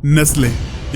Nestle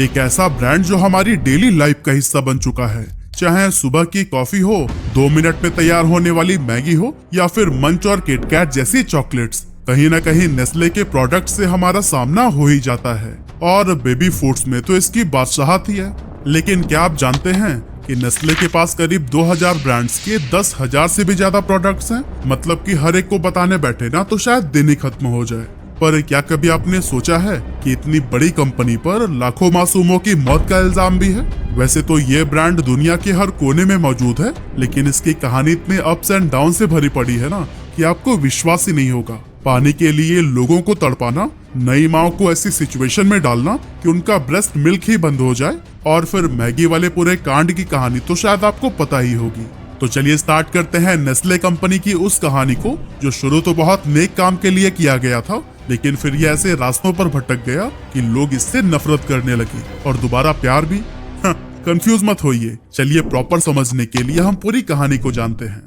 एक ऐसा brand जो हमारी डेली लाइफ का हिस्सा बन चुका है। चाहे सुबह की कॉफी हो, 2 मिनट में तैयार होने वाली मैगी हो या फिर मंच और किटकैट जैसी चॉकलेट्स, कहीं ना कहीं नेस्ले के प्रोडक्ट से हमारा सामना हो ही जाता है। और बेबी फूड्स में तो इसकी बादशाहत ही है। लेकिन क्या आप जानते हैं कि नेस्ले के पास करीब 2000 ब्रांड्स के 10,000 से भी ज्यादा प्रोडक्ट्स हैं। मतलब कि हर एक को बताने बैठे ना तो शायद दिन ही खत्म हो जाए। पर क्या कभी आपने सोचा है कि इतनी बड़ी कंपनी पर लाखों मासूमों की मौत का इल्जाम भी है? वैसे तो ये ब्रांड दुनिया के हर कोने में मौजूद है, लेकिन इसकी कहानी इतने अप्स एंड डाउन से भरी पड़ी है ना कि आपको विश्वास ही नहीं होगा। पानी के लिए लोगों को तड़पाना, नई माओ को ऐसी सिचुएशन में डालना कि उनका ब्रेस्ट मिल्क ही बंद हो जाए, और फिर मैगी वाले पूरे कांड की कहानी तो शायद आपको पता ही होगी। तो चलिए स्टार्ट करते हैं नेस्ले कंपनी की उस कहानी को जो शुरू तो बहुत नेक काम के लिए किया गया था, लेकिन फिर ये ऐसे रास्तों पर भटक गया कि लोग इससे नफरत करने लगे और दोबारा प्यार भी। कंफ्यूज मत होइए, चलिए प्रॉपर समझने के लिए हम पूरी कहानी को जानते हैं।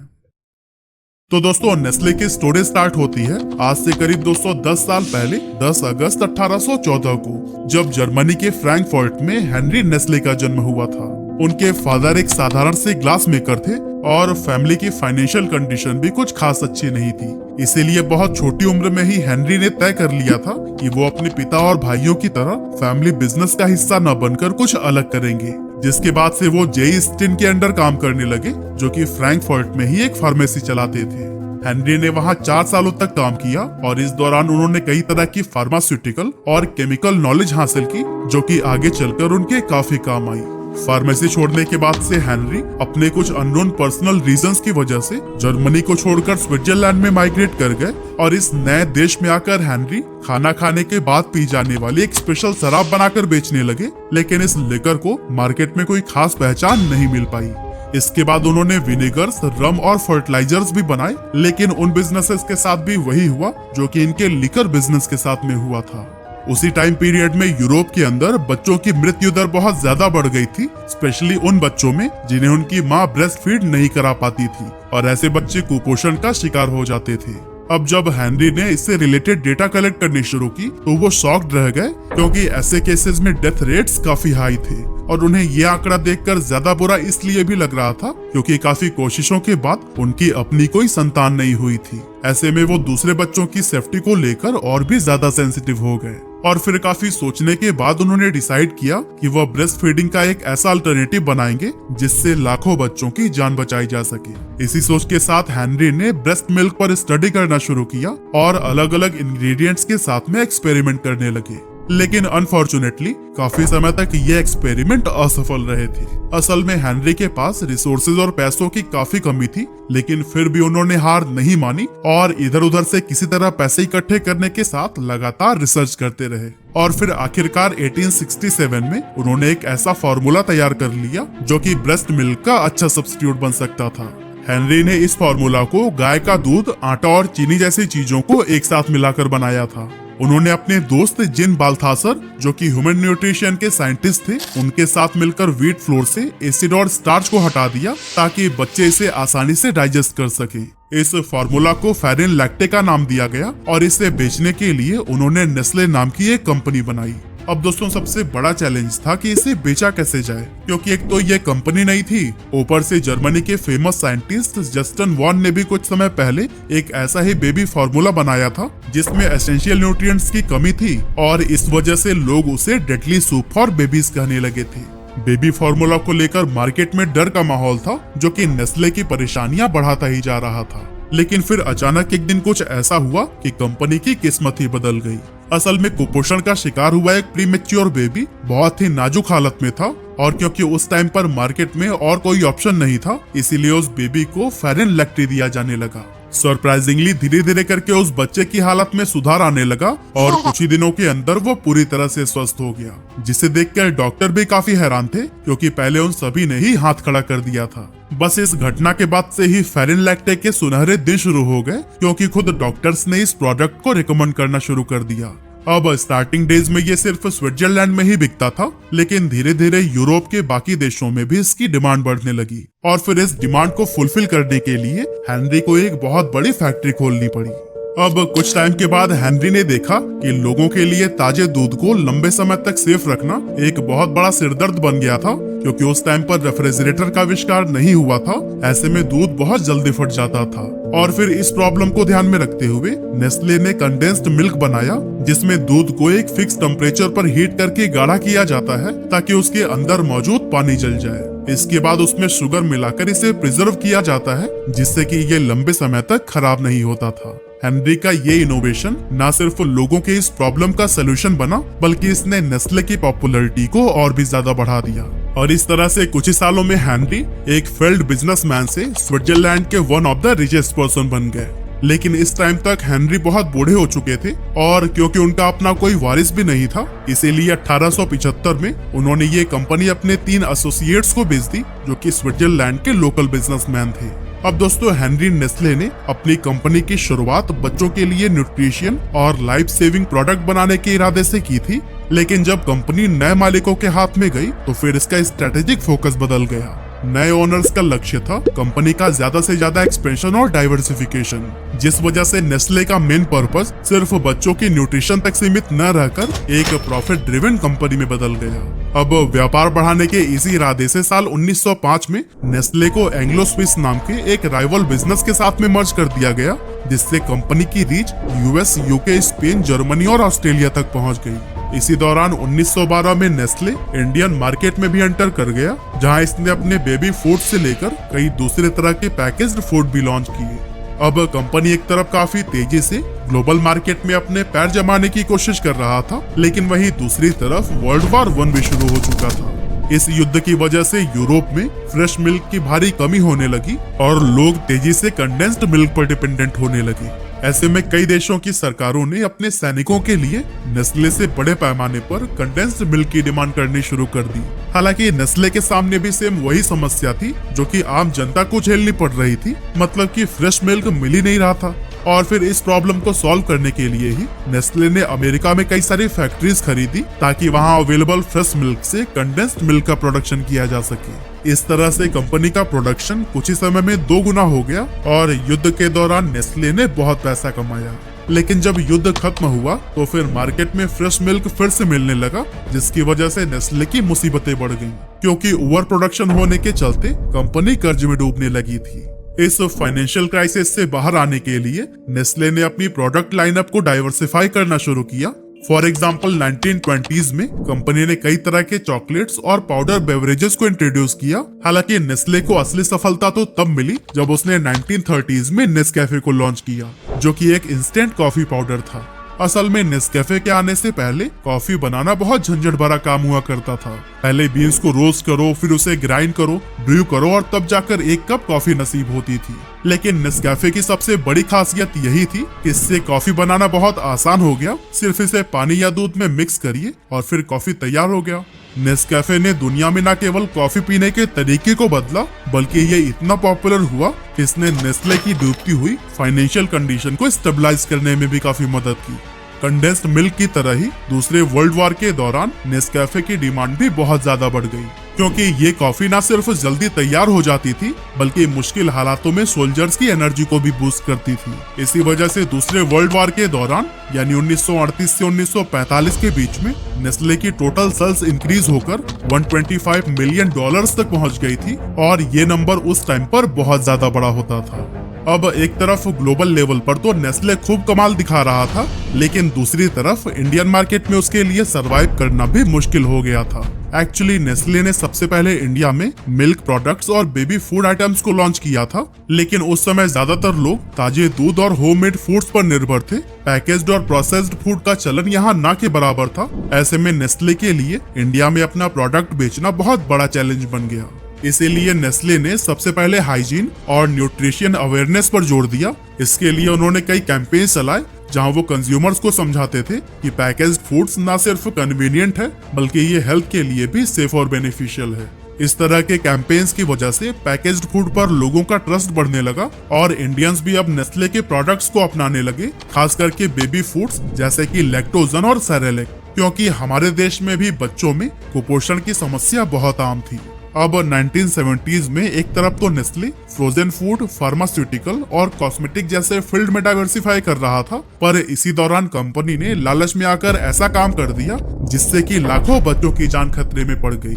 तो दोस्तों, नेस्ले की स्टोरी स्टार्ट होती है आज से करीब 210 साल पहले 10 अगस्त 1814 को, जब जर्मनी के फ्रैंकफर्ट में हेनरी नेस्ले का जन्म हुआ था। उनके फादर एक साधारण से ग्लास मेकर थे और फैमिली की फाइनेंशियल कंडीशन भी कुछ खास अच्छी नहीं थी। इसीलिए बहुत छोटी उम्र में ही हेनरी ने तय कर लिया था कि वो अपने पिता और भाइयों की तरह फैमिली बिजनेस का हिस्सा न बनकर कुछ अलग करेंगे। जिसके बाद से वो जेई स्टिन के अंडर काम करने लगे, जो कि फ्रैंकफर्ट में ही एक फार्मेसी चलाते थे। हेनरी ने वहां 4 सालों तक काम किया और इस दौरान उन्होंने कई तरह की फार्मास्यूटिकल और केमिकल नॉलेज हासिल की, जो कि आगे चलकर उनके काफी काम आई। फार्मेसी छोड़ने के बाद से हेनरी अपने कुछ अननोन पर्सनल रीजंस की वजह से जर्मनी को छोड़कर स्विट्जरलैंड में माइग्रेट कर गए, और इस नए देश में आकर हेनरी खाना खाने के बाद पी जाने वाली एक स्पेशल शराब बनाकर बेचने लगे। लेकिन इस लिकर को मार्केट में कोई खास पहचान नहीं मिल पाई। इसके बाद उन्होंने विनेगर्स, रम और फर्टिलाइजर्स भी बनाए, लेकिन उन बिजनेसेस के साथ भी वही हुआ जो कि इनके लिकर बिजनेस के साथ में हुआ था। उसी टाइम पीरियड में यूरोप के अंदर बच्चों की मृत्यु दर बहुत ज्यादा बढ़ गई थी, स्पेशली उन बच्चों में जिन्हें उनकी माँ ब्रेस्ट फीड नहीं करा पाती थी, और ऐसे बच्चे कुपोषण का शिकार हो जाते थे। अब जब हेनरी ने इससे रिलेटेड डेटा कलेक्ट करनी शुरू की तो वो शॉक्ड रह गए, क्योंकि ऐसे केसेस में डेथ रेट्स काफी हाई थे। और उन्हें ये आंकड़ा देखकर ज्यादा बुरा इसलिए भी लग रहा था क्योंकि काफी कोशिशों के बाद उनकी अपनी कोई संतान नहीं हुई थी। ऐसे में वो दूसरे बच्चों की सेफ्टी को लेकर और भी ज्यादा सेंसिटिव हो गए। और फिर काफी सोचने के बाद उन्होंने डिसाइड किया कि वह ब्रेस्ट फीडिंग का एक ऐसा अल्टरनेटिव बनाएंगे जिससे लाखों बच्चों की जान बचाई जा सके। इसी सोच के साथ हेनरी ने ब्रेस्ट मिल्क पर स्टडी करना शुरू किया और अलग अलग इंग्रेडिएंट्स के साथ में एक्सपेरिमेंट करने लगे। लेकिन अनफॉर्चुनेटली काफी समय तक ये एक्सपेरिमेंट असफल रहे थे। असल में हेनरी के पास रिसोर्सेज और पैसों की काफी कमी थी, लेकिन फिर भी उन्होंने हार नहीं मानी और इधर उधर से किसी तरह पैसे इकट्ठे करने के साथ लगातार रिसर्च करते रहे। और फिर आखिरकार 1867 में उन्होंने एक ऐसा फॉर्मूला तैयार कर लिया जो कि ब्रेस्ट मिल्क का अच्छा सब्स्टिट्यूट बन सकता था। हेनरी ने इस फॉर्मूला को गाय का दूध, आटा और चीनी जैसी चीजों को एक साथ मिलाकर बनाया था। उन्होंने अपने दोस्त जिन बाल्थासर, जो कि ह्यूमन न्यूट्रिशन के साइंटिस्ट थे, उनके साथ मिलकर व्हीट फ्लोर से एसिड और स्टार्च को हटा दिया ताकि बच्चे इसे आसानी से डाइजेस्ट कर सके। इस फॉर्मूला को फेरिन लैक्टे का नाम दिया गया और इसे बेचने के लिए उन्होंने नेस्ले नाम की एक कंपनी बनाई। अब दोस्तों, सबसे बड़ा चैलेंज था कि इसे बेचा कैसे जाए, क्योंकि एक तो ये कंपनी नहीं थी, ऊपर से जर्मनी के फेमस साइंटिस्ट जस्टिन वॉन ने भी कुछ समय पहले एक ऐसा ही बेबी फार्मूला बनाया था जिसमें एसेंशियल न्यूट्रिएंट्स की कमी थी, और इस वजह से लोग उसे डेडली सूप फॉर बेबीज कहने लगे थे। बेबी फार्मूला को लेकर मार्केट में डर का माहौल था, जो कि नेस्ले की परेशानियां बढ़ाता ही जा रहा था। लेकिन फिर अचानक एक दिन कुछ ऐसा हुआ कि कंपनी की किस्मत ही बदल गई। असल में कुपोषण का शिकार हुआ एक प्रीमेच्योर बेबी बहुत ही नाजुक हालत में था, और क्योंकि उस टाइम पर मार्केट में और कोई ऑप्शन नहीं था, इसीलिए उस बेबी को फेरिन लैक्टे दिया जाने लगा। सरप्राइजिंगली धीरे धीरे करके उस बच्चे की हालत में सुधार आने लगा और कुछ ही दिनों के अंदर वो पूरी तरह से स्वस्थ हो गया, जिसे देखकर डॉक्टर भी काफी हैरान थे, क्योंकि पहले उन सभी ने ही हाथ खड़ा कर दिया था। बस इस घटना के बाद से ही फेरिन लैक्टे के सुनहरे दिन शुरू हो गए, क्योंकि खुद डॉक्टर्स ने इस प्रोडक्ट को रिकमेंड करना शुरू कर दिया। अब स्टार्टिंग डेज में ये सिर्फ स्विट्जरलैंड में ही बिकता था, लेकिन धीरे धीरे यूरोप के बाकी देशों में भी इसकी डिमांड बढ़ने लगी, और फिर इस डिमांड को फुलफिल करने के लिए हेनरी को एक बहुत बड़ी फैक्ट्री खोलनी पड़ी। अब कुछ टाइम के बाद हेनरी ने देखा कि लोगों के लिए ताजे दूध को लंबे समय तक सेफ रखना एक बहुत बड़ा सिरदर्द बन गया था, क्योंकि उस टाइम पर रेफ्रिजरेटर का आविष्कार नहीं हुआ था। ऐसे में दूध बहुत जल्दी फट जाता था। और फिर इस प्रॉब्लम को ध्यान में रखते हुए नेस्ले ने कंडेंस्ड मिल्क बनाया, जिसमें दूध को एक फिक्स टेम्परेचर पर हीट करके गाढ़ा किया जाता है ताकि उसके अंदर मौजूद पानी जल जाए। इसके बाद उसमें शुगर मिलाकर इसे प्रिजर्व किया जाता है, जिससे कि ये लंबे समय तक खराब नहीं होता था। हेनरी का ये इनोवेशन न सिर्फ लोगों के इस प्रॉब्लम का सलूशन बना, बल्कि इसने नेस्ले की पॉपुलैरिटी को और भी ज्यादा बढ़ा दिया। और इस तरह से कुछ ही सालों में हेनरी एक फेल्ड बिजनेसमैन से स्विट्जरलैंड के one of the richest person बन गए। लेकिन इस टाइम तक हेनरी बहुत बूढ़े हो चुके थे, और क्योंकि उनका अपना कोई वारिस भी नहीं था, इसीलिए 1875 में उन्होंने ये कंपनी अपने 3 एसोसिएट्स को बेच दी, जो कि स्विट्जरलैंड के लोकल बिजनेसमैन थे। अब दोस्तों, हेनरी नेस्ले ने अपनी कंपनी की शुरुआत बच्चों के लिए न्यूट्रिशन और लाइफ सेविंग प्रोडक्ट बनाने के इरादे से की थी, लेकिन जब कंपनी नए मालिकों के हाथ में गई तो फिर इसका स्ट्रेटेजिक फोकस बदल गया। नए ओनर्स का लक्ष्य था कंपनी का ज्यादा से ज्यादा एक्सपेंशन और डाइवर्सिफिकेशन, जिस वजह से नेस्ले का मेन पर्पस सिर्फ बच्चों की न्यूट्रिशन तक सीमित न रहकर एक प्रॉफिट ड्रिवन कंपनी में बदल गया। अब व्यापार बढ़ाने के इसी इरादे से साल 1905 में नेस्ले को एंग्लो स्विस नाम के एक राइवल बिजनेस के साथ में मर्ज कर दिया गया, जिससे कंपनी की reach US, UK, Spain, Germany और ऑस्ट्रेलिया तक पहुंच गई। इसी दौरान 1912 में नेस्ले इंडियन मार्केट में भी एंटर कर गया, जहां इसने अपने बेबी फूड से लेकर कई दूसरे तरह के पैकेज्ड फूड भी लॉन्च किए। अब कंपनी एक तरफ काफी तेजी से ग्लोबल मार्केट में अपने पैर जमाने की कोशिश कर रहा था, लेकिन वहीं दूसरी तरफ वर्ल्ड वॉर 1 भी शुरू हो चुका था। इस युद्ध की वजह से यूरोप में फ्रेश मिल्क की भारी कमी होने लगी और लोग तेजी से कंडेंस्ड मिल्क पर डिपेंडेंट होने लगे। ऐसे में कई देशों की सरकारों ने अपने सैनिकों के लिए नेस्ले से बड़े पैमाने पर कंडेंस्ड मिल्क की डिमांड करनी शुरू कर दी। हालांकि नेस्ले के सामने भी सेम वही समस्या थी जो कि आम जनता को झेलनी पड़ रही थी, मतलब कि फ्रेश मिल्क मिल ही नहीं रहा था। और फिर इस प्रॉब्लम को सॉल्व करने के लिए ही नेस्ले ने अमेरिका में कई सारी फैक्ट्रीज खरीदी, ताकि वहां अवेलेबल फ्रेश मिल्क से कंडेंस्ड मिल्क का प्रोडक्शन किया जा सके। इस तरह से कंपनी का प्रोडक्शन कुछ ही समय में 2 गुना हो गया और युद्ध के दौरान नेस्ले ने बहुत पैसा कमाया। लेकिन जब युद्ध खत्म हुआ तो फिर मार्केट में फ्रेश मिल्क फिर से मिलने लगा, जिसकी वजह से नेस्ले की मुसीबतें बढ़ गईं, क्योंकि ओवर प्रोडक्शन होने के चलते कंपनी कर्ज में डूबने लगी थी। इस फाइनेंशियल क्राइसिस से बाहर आने के लिए नेस्ले ने अपनी प्रोडक्ट लाइनअप को डाइवर्सिफाई करना शुरू किया। फॉर एग्जाम्पल 1920s में कंपनी ने कई तरह के चॉकलेट्स और पाउडर बेवरेजेस को इंट्रोड्यूस किया। हालांकि नेस्ले को असली सफलता तो तब मिली जब उसने 1930s में नेस्कैफे को लॉन्च किया, जो कि एक इंस्टेंट कॉफी पाउडर था। असल में नेस्कैफे के आने से पहले कॉफी बनाना बहुत झंझट भरा काम हुआ करता था। पहले बीन्स को रोस्ट करो, फिर उसे ग्राइंड करो, ब्रू करो और तब जाकर 1 कप कॉफी नसीब होती थी। लेकिन नेस्कैफे की सबसे बड़ी खासियत यही थी कि इससे कॉफी बनाना बहुत आसान हो गया। सिर्फ इसे पानी या दूध में मिक्स करिए और फिर कॉफी तैयार हो गया। नेस्कैफे ने दुनिया में न केवल कॉफी पीने के तरीके को बदला, बल्कि ये इतना पॉपुलर हुआ कि इसने नेस्ले की डूबती हुई फाइनेंशियल कंडीशन को स्टेबलाइज करने में भी काफी मदद की। कंडेंस्ड मिल्क की तरह ही दूसरे वर्ल्ड वॉर के दौरान नेस्कैफे की डिमांड भी बहुत ज्यादा बढ़ गई, क्योंकि ये कॉफी न सिर्फ जल्दी तैयार हो जाती थी, बल्कि मुश्किल हालातों में सोल्जर्स की एनर्जी को भी बूस्ट करती थी। इसी वजह से दूसरे वर्ल्ड वॉर के दौरान यानी 1938 से 1945 के बीच में नेस्ले की टोटल सेल्स इंक्रीज होकर $125 मिलियन तक पहुंच गई थी, और ये नंबर उस टाइम पर बहुत ज्यादा बड़ा होता था। अब एक तरफ ग्लोबल लेवल पर तो नेस्ले खूब कमाल दिखा रहा था, लेकिन दूसरी तरफ इंडियन मार्केट में उसके लिए सरवाइव करना भी मुश्किल हो गया था। एक्चुअली नेस्ले ने सबसे पहले इंडिया में मिल्क प्रोडक्ट्स और बेबी फूड आइटम्स को लॉन्च किया था, लेकिन उस समय ज्यादातर लोग ताजे दूध और होममेड फूड्स पर निर्भर थे। पैकेज्ड और प्रोसेस्ड फूड का चलन यहाँ ना के बराबर था। ऐसे में नेस्ले के लिए इंडिया में अपना प्रोडक्ट बेचना बहुत बड़ा चैलेंज बन गया। इसीलिए नेस्ले ने सबसे पहले हाइजीन और न्यूट्रिशन अवेयरनेस पर जोर दिया। इसके लिए उन्होंने कई कैंपेन चलाए, जहां वो कंज्यूमर्स को समझाते थे कि पैकेज्ड फूड्स ना सिर्फ कन्वीनियंट है, बल्कि ये हेल्थ के लिए भी सेफ और बेनिफिशियल है। इस तरह के कैंपेन्स की वजह से पैकेज्ड फूड पर लोगों का ट्रस्ट बढ़ने लगा और इंडियंस भी अब नेस्ले के प्रोडक्ट्स को अपनाने लगे, खास करके बेबी फूड्स जैसे कि लैक्टोजन और सेरेलैक, क्योंकि हमारे देश में भी बच्चों में कुपोषण की समस्या बहुत आम थी। अब 1970s में एक तरफ तो नेस्ले फ्रोजन फूड, फार्मास्यूटिकल और कॉस्मेटिक जैसे फील्ड में डाइवर्सिफाई कर रहा था, पर इसी दौरान कंपनी ने लालच में आकर ऐसा काम कर दिया जिससे कि लाखों बच्चों की जान खतरे में पड़ गई।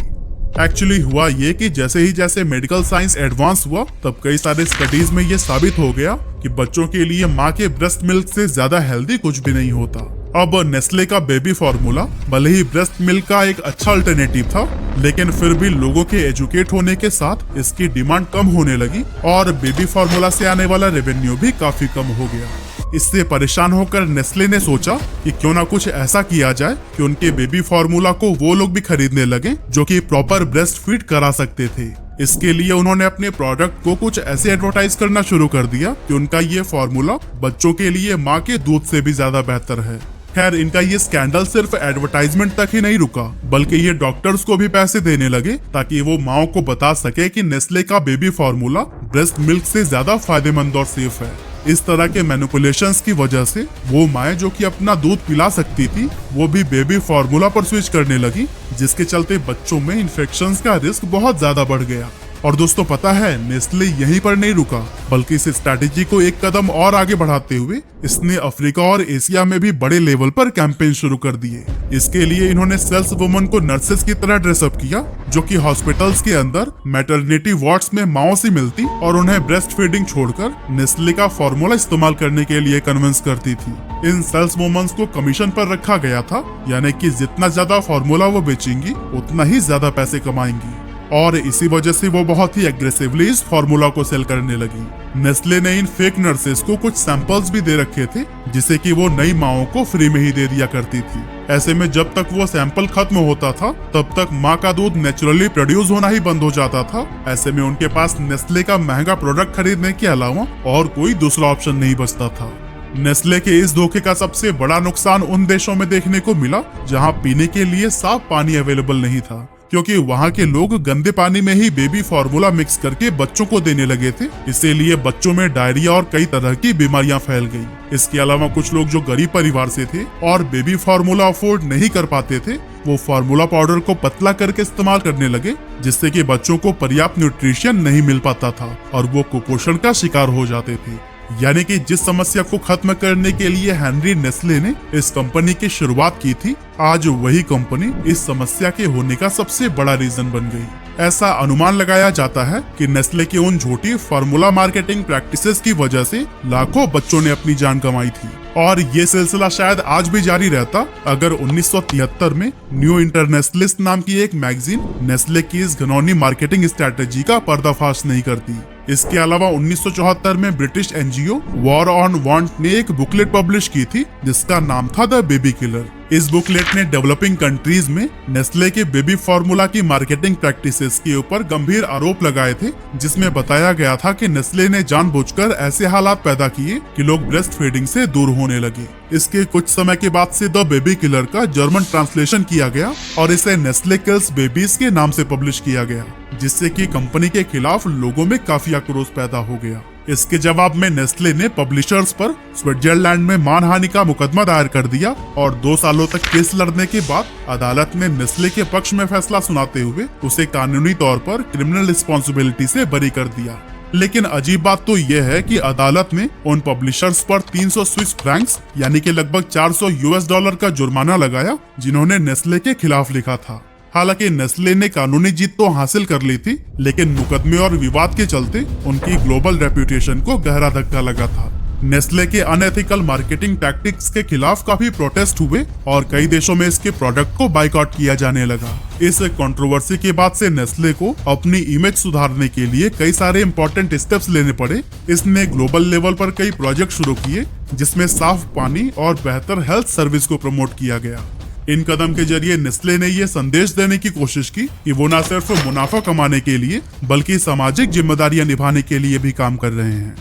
एक्चुअली हुआ ये कि जैसे मेडिकल साइंस एडवांस हुआ, तब कई सारे स्टडीज में ये साबित हो गया कि बच्चों के लिए माँ के ब्रेस्ट मिल्क से ज्यादा हेल्दी कुछ भी नहीं होता। अब नेस्ले का बेबी फार्मूला भले ही ब्रेस्ट मिल्क का एक अच्छा अल्टरनेटिव था, लेकिन फिर भी लोगों के एजुकेट होने के साथ इसकी डिमांड कम होने लगी और बेबी फार्मूला से आने वाला रेवेन्यू भी काफी कम हो गया। इससे परेशान होकर नेस्ले ने सोचा कि क्यों ना कुछ ऐसा किया जाए कि उनके बेबी फार्मूला को वो लोग भी खरीदने लगे जो कि प्रॉपर ब्रेस्ट फीड करा सकते थे। इसके लिए उन्होंने अपने प्रोडक्ट को कुछ ऐसे एडवर्टाइज करना शुरू कर दिया कि उनका ये फार्मूला बच्चों के लिए माँ के दूध से भी ज्यादा बेहतर है। खैर, इनका ये स्कैंडल सिर्फ एडवर्टाइजमेंट तक ही नहीं रुका, बल्कि ये डॉक्टर्स को भी पैसे देने लगे ताकि वो माओ को बता सके कि नेस्ले का बेबी फार्मूला ब्रेस्ट मिल्क से ज्यादा फायदेमंद और सेफ है। इस तरह के मैनिपुलेशंस की वजह से वो माएँ जो कि अपना दूध पिला सकती थी, वो भी बेबी फार्मूला पर स्विच करने लगी, जिसके चलते बच्चों में इन्फेक्शंस का रिस्क बहुत ज्यादा बढ़ गया। और दोस्तों, पता है नेस्ले यहीं पर नहीं रुका, बल्कि इस स्ट्रैटेजी को एक कदम और आगे बढ़ाते हुए इसने अफ्रीका और एशिया में भी बड़े लेवल पर कैंपेन शुरू कर दिए। इसके लिए इन्होंने सेल्स वुमन को नर्सेस की तरह ड्रेसअप किया, जो कि हॉस्पिटल्स के अंदर मैटरनिटी वार्ड्स में माओ से मिलती और उन्हें ब्रेस्ट फीडिंग छोड़कर नेस्ले का फार्मूला इस्तेमाल करने के लिए कन्विंस करती थी। इन सेल्स वुमेन्स को कमीशन पर रखा गया था, यानी कि जितना ज्यादा फार्मूला वो बेचेंगी उतना ही ज्यादा पैसे कमाएंगी, और इसी वजह से वो बहुत ही एग्रेसिवली इस फार्मूला को सेल करने लगी। नेस्ले ने इन फेक नर्सेस को कुछ सैंपल्स भी दे रखे थे, जिसे कि वो नई माओं को फ्री में ही दे दिया करती थी। ऐसे में जब तक वो सैंपल खत्म होता था, तब तक माँ का दूध नेचुरली प्रोड्यूस होना ही बंद हो जाता था। ऐसे में उनके पास नेस्ले का महंगा प्रोडक्ट खरीदने के अलावा और कोई दूसरा ऑप्शन नहीं बचता था। नेस्ले के इस धोखे का सबसे बड़ा नुकसान उन देशों में देखने को मिला जहाँ पीने के लिए साफ पानी अवेलेबल नहीं था, क्योंकि वहाँ के लोग गंदे पानी में ही बेबी फार्मूला मिक्स करके बच्चों को देने लगे थे। इसीलिए बच्चों में डायरिया और कई तरह की बीमारियां फैल गई। इसके अलावा कुछ लोग जो गरीब परिवार से थे और बेबी फार्मूला अफोर्ड नहीं कर पाते थे, वो फार्मूला पाउडर को पतला करके इस्तेमाल करने लगे, जिससे कि बच्चों को पर्याप्त न्यूट्रिशन नहीं मिल पाता था और वो कुपोषण का शिकार हो जाते थे। यानी कि जिस समस्या को खत्म करने के लिए हेनरी नेस्ले ने इस कंपनी की शुरुआत की थी, आज वही कंपनी इस समस्या के होने का सबसे बड़ा रीजन बन गई। ऐसा अनुमान लगाया जाता है कि नेस्ले की उन झूठी फार्मूला मार्केटिंग प्रैक्टिसेस की वजह से लाखों बच्चों ने अपनी जान गंवाई थी, और ये सिलसिला शायद आज भी जारी रहता अगर 1973 में न्यू इंटरनेशनलिस्ट नाम की एक मैगजीन नेस्ले की इस घिनौनी मार्केटिंग स्ट्रैटेजी का पर्दाफाश नहीं करती। इसके अलावा 1974 में British NGO war on want ने एक बुकलेट पब्लिश की थी जिसका नाम था द बेबी किलर। इस बुकलेट ने डेवलपिंग कंट्रीज में नेस्ले के बेबी फार्मूला की मार्केटिंग प्रैक्टिसेस के ऊपर गंभीर आरोप लगाए थे, जिसमें बताया गया था कि नेस्ले ने जानबूझकर ऐसे हालात पैदा किए कि लोग ब्रेस्ट फीडिंग से दूर होने लगे। इसके कुछ समय के बाद से द बेबी किलर का जर्मन ट्रांसलेशन किया गया और इसे नेस्ले किल्स बेबीज के नाम से पब्लिश किया गया, जिससे कि कंपनी के खिलाफ लोगों में काफी आक्रोश पैदा हो गया। इसके जवाब में नेस्ले ने पब्लिशर्स पर स्विट्जरलैंड में मानहानि का मुकदमा दायर कर दिया और 2 सालों तक केस लड़ने के बाद अदालत ने नेस्ले के पक्ष में फैसला सुनाते हुए उसे कानूनी तौर पर क्रिमिनल रिस्पॉन्सिबिलिटी से बरी कर दिया। लेकिन अजीब बात तो यह है कि अदालत ने उन पब्लिशर्स पर 300 स्विस फ्रैंक्स यानी कि लगभग $400 का जुर्माना लगाया जिन्होंने नेस्ले के खिलाफ लिखा था। हालांकि नेस्ले ने कानूनी जीत तो हासिल कर ली थी, लेकिन मुकदमे और विवाद के चलते उनकी ग्लोबल रेप्यूटेशन को गहरा धक्का लगा था। नेस्ले के अनएथिकल मार्केटिंग टैक्टिक्स के खिलाफ काफी प्रोटेस्ट हुए और कई देशों में इसके प्रोडक्ट को बाइकआउट किया जाने लगा। इस कंट्रोवर्सी के बाद से नेस्ले को अपनी इमेज सुधारने के लिए कई सारे इंपॉर्टेंट स्टेप्स लेने पड़े। इसने ग्लोबल लेवल पर कई प्रोजेक्ट शुरू किए, जिसमें साफ पानी और बेहतर हेल्थ सर्विस को प्रमोट किया गया। इन कदम के जरिए नेस्ले ने ये संदेश देने की कोशिश की कि वो न सिर्फ मुनाफा कमाने के लिए बल्कि सामाजिक जिम्मेदारियां निभाने के लिए भी काम कर रहे हैं।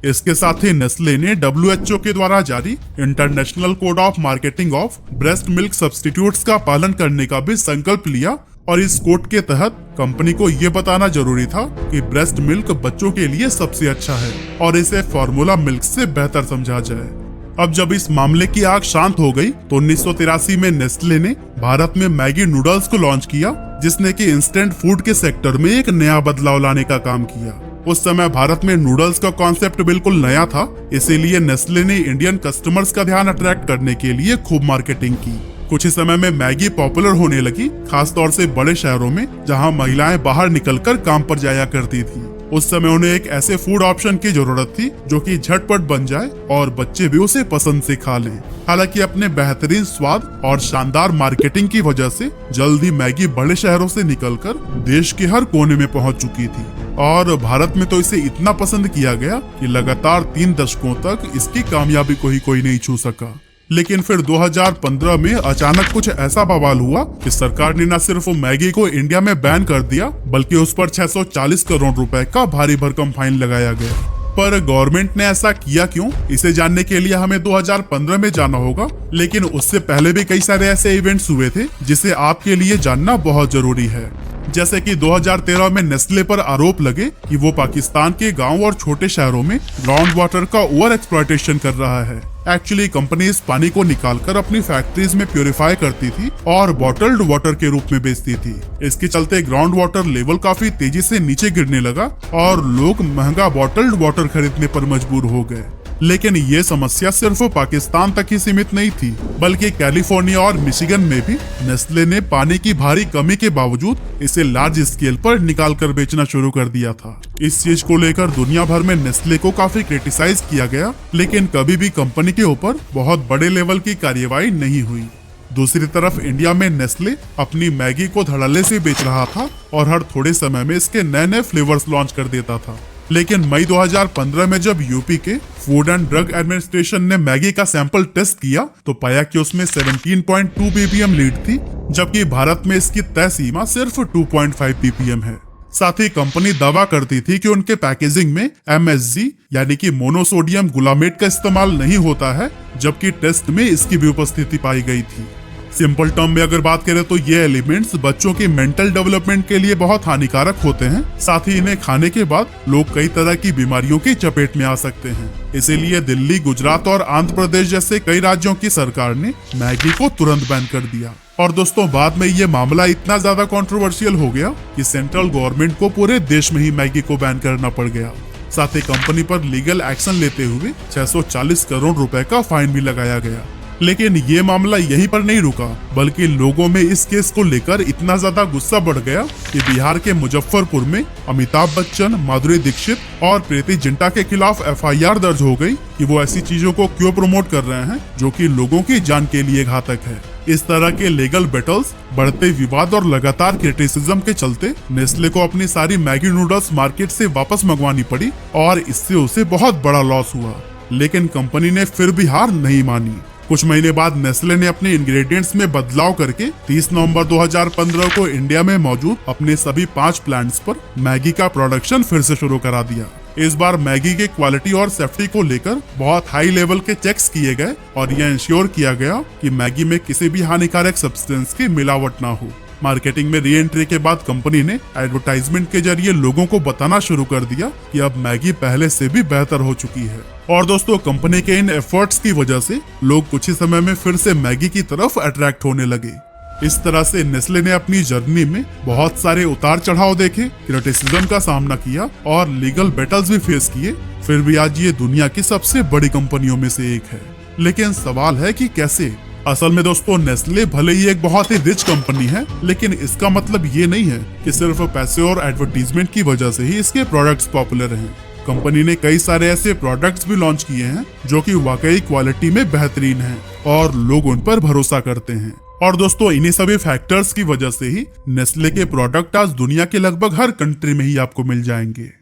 इसके साथ ही नेस्ले ने WHO के द्वारा जारी international code of marketing of breast milk substitutes का पालन करने का भी संकल्प लिया, और इस कोड के तहत कंपनी को ये बताना जरूरी था कि ब्रेस्ट मिल्क बच्चों के लिए सबसे अच्छा है और इसे फार्मूला मिल्क से बेहतर समझा जाए। अब जब इस मामले की आग शांत हो गई तो 1983 में नेस्ले ने भारत में मैगी नूडल्स को लॉन्च किया, जिसने कि इंस्टेंट फूड के सेक्टर में एक नया बदलाव लाने का काम किया। उस समय भारत में नूडल्स का कॉन्सेप्ट बिल्कुल नया था, इसीलिए नेस्ले ने इंडियन कस्टमर्स का ध्यान अट्रैक्ट करने के लिए खूब मार्केटिंग की। कुछ ही समय में मैगी पॉपुलर होने लगी, खास तौर से बड़े शहरों में जहां महिलाएं बाहर निकलकर काम पर जाया करती थी। उस समय उन्हें एक ऐसे फूड ऑप्शन की जरूरत थी जो कि झटपट बन जाए और बच्चे भी उसे पसंद से खा लें। हालांकि अपने बेहतरीन स्वाद और शानदार मार्केटिंग की वजह से जल्द ही मैगी बड़े शहरों से निकलकर देश के हर कोने में पहुंच चुकी थी और भारत में तो इसे इतना पसंद किया गया कि लगातार 3 दशकों तक इसकी कामयाबी को ही कोई नहीं छू सका। लेकिन फिर 2015 में अचानक कुछ ऐसा बवाल हुआ कि सरकार ने न सिर्फ मैगी को इंडिया में बैन कर दिया, बल्कि उस पर 640 करोड़ रुपए का भारी भरकम फाइन लगाया गया। पर गवर्नमेंट ने ऐसा किया क्यों, इसे जानने के लिए हमें 2015 में जाना होगा। लेकिन उससे पहले भी कई सारे ऐसे इवेंट्स हुए थे जिसे आपके लिए जानना बहुत जरूरी है। जैसे कि 2013 में नेस्ले पर आरोप लगे कि वो पाकिस्तान के गांव और छोटे शहरों में ग्राउंड वाटर का ओवर एक्सप्लॉयटेशन कर रहा है। एक्चुअली कंपनी इस पानी को निकालकर अपनी फैक्ट्रीज में प्यूरिफाई करती थी और बॉटल्ड वाटर के रूप में बेचती थी। इसके चलते ग्राउंड वाटर लेवल काफी तेजी से नीचे गिरने लगा और लोग महंगा बॉटल्ड वाटर खरीदने पर मजबूर हो गए। लेकिन ये समस्या सिर्फ पाकिस्तान तक ही सीमित नहीं थी, बल्कि कैलिफोर्निया और मिशिगन में भी नेस्ले ने पानी की भारी कमी के बावजूद इसे लार्ज स्केल पर निकाल कर बेचना शुरू कर दिया था। इस चीज को लेकर दुनिया भर में नेस्ले को काफी क्रिटिसाइज किया गया, लेकिन कभी भी कंपनी के ऊपर बहुत बड़े लेवल की कार्यवाही नहीं हुई। दूसरी तरफ इंडिया में नेस्ले अपनी मैगी को धड़ल्ले से बेच रहा था और हर थोड़े समय में इसके नए नए फ्लेवर्स लॉन्च कर देता था। लेकिन मई 2015 में जब यूपी के फूड एंड ड्रग एडमिनिस्ट्रेशन ने मैगी का सैंपल टेस्ट किया तो पाया कि उसमें 17.2 ppm लीड थी, जबकि भारत में इसकी तय सीमा सिर्फ 2.5 ppm है। साथ ही कंपनी दावा करती थी कि उनके पैकेजिंग में MSG यानी कि मोनोसोडियम गुलामेट का इस्तेमाल नहीं होता है, जबकि टेस्ट में इसकी भी उपस्थिति पाई गई थी। सिंपल टर्म में अगर बात करें तो ये एलिमेंट्स बच्चों की मेंटल डेवलपमेंट के लिए बहुत हानिकारक होते हैं। साथ ही इन्हें खाने के बाद लोग कई तरह की बीमारियों की चपेट में आ सकते हैं। इसीलिए दिल्ली, गुजरात और आंध्र प्रदेश जैसे कई राज्यों की सरकार ने मैगी को तुरंत बैन कर दिया। और दोस्तों, बाद में ये मामला इतना ज्यादा कंट्रोवर्शियल हो गया कि सेंट्रल गवर्नमेंट को पूरे देश में ही मैगी को बैन करना पड़ गया। साथ ही कंपनी पर लीगल एक्शन लेते हुए 640 करोड़ रुपए का फाइन भी लगाया गया। लेकिन ये मामला यहीं पर नहीं रुका, बल्कि लोगों में इस केस को लेकर इतना ज्यादा गुस्सा बढ़ गया कि बिहार के मुजफ्फरपुर में अमिताभ बच्चन, माधुरी दीक्षित और प्रीति जिंटा के खिलाफ FIR दर्ज हो गई कि वो ऐसी चीजों को क्यों प्रमोट कर रहे हैं जो कि लोगों की जान के लिए घातक है। इस तरह के लीगल बैटल्स, बढ़ते विवाद और लगातार क्रिटिसिज्म के चलते नेस्ले को अपनी सारी मैगी नूडल्स मार्केट से वापस मंगवानी पड़ी और इससे उसे बहुत बड़ा लॉस हुआ। लेकिन कंपनी ने फिर भी हार नहीं मानी। कुछ महीने बाद नेस्ले ने अपने इंग्रेडिएंट्स में बदलाव करके 30 नवंबर 2015 को इंडिया में मौजूद अपने सभी 5 प्लांट्स पर मैगी का प्रोडक्शन फिर से शुरू करा दिया। इस बार मैगी की क्वालिटी और सेफ्टी को लेकर बहुत हाई लेवल के चेक्स किए गए और यह इंश्योर किया गया कि मैगी में किसी भी हानिकारक सब्सटेंस की मिलावट ना हो। मार्केटिंग में री एंट्री के बाद कंपनी ने एडवर्टाइजमेंट के जरिए लोगों को बताना शुरू कर दिया कि अब मैगी पहले से भी बेहतर हो चुकी है। और दोस्तों, कंपनी के इन एफर्ट्स की वजह से लोग कुछ ही समय में फिर से मैगी की तरफ अट्रैक्ट होने लगे। इस तरह से नेस्ले ने अपनी जर्नी में बहुत सारे उतार चढ़ाव देखे, क्रिटिसिज्म का सामना किया और लीगल बैटल्स भी फेस किए, फिर भी आज ये दुनिया की सबसे बड़ी कंपनियों में से एक है। लेकिन सवाल है कि कैसे? असल में दोस्तों, नेस्ले भले ही एक बहुत ही रिच कंपनी है, लेकिन इसका मतलब ये नहीं है कि सिर्फ पैसे और एडवर्टीजमेंट की वजह से ही इसके प्रोडक्ट्स पॉपुलर हैं। कंपनी ने कई सारे ऐसे प्रोडक्ट्स भी लॉन्च किए हैं जो कि वाकई क्वालिटी में बेहतरीन हैं और लोग उन पर भरोसा करते हैं। और दोस्तों, इन्हीं सभी फैक्टर्स की वजह से ही नेस्ले के प्रोडक्ट आज दुनिया के लगभग हर कंट्री में ही आपको मिल जाएंगे।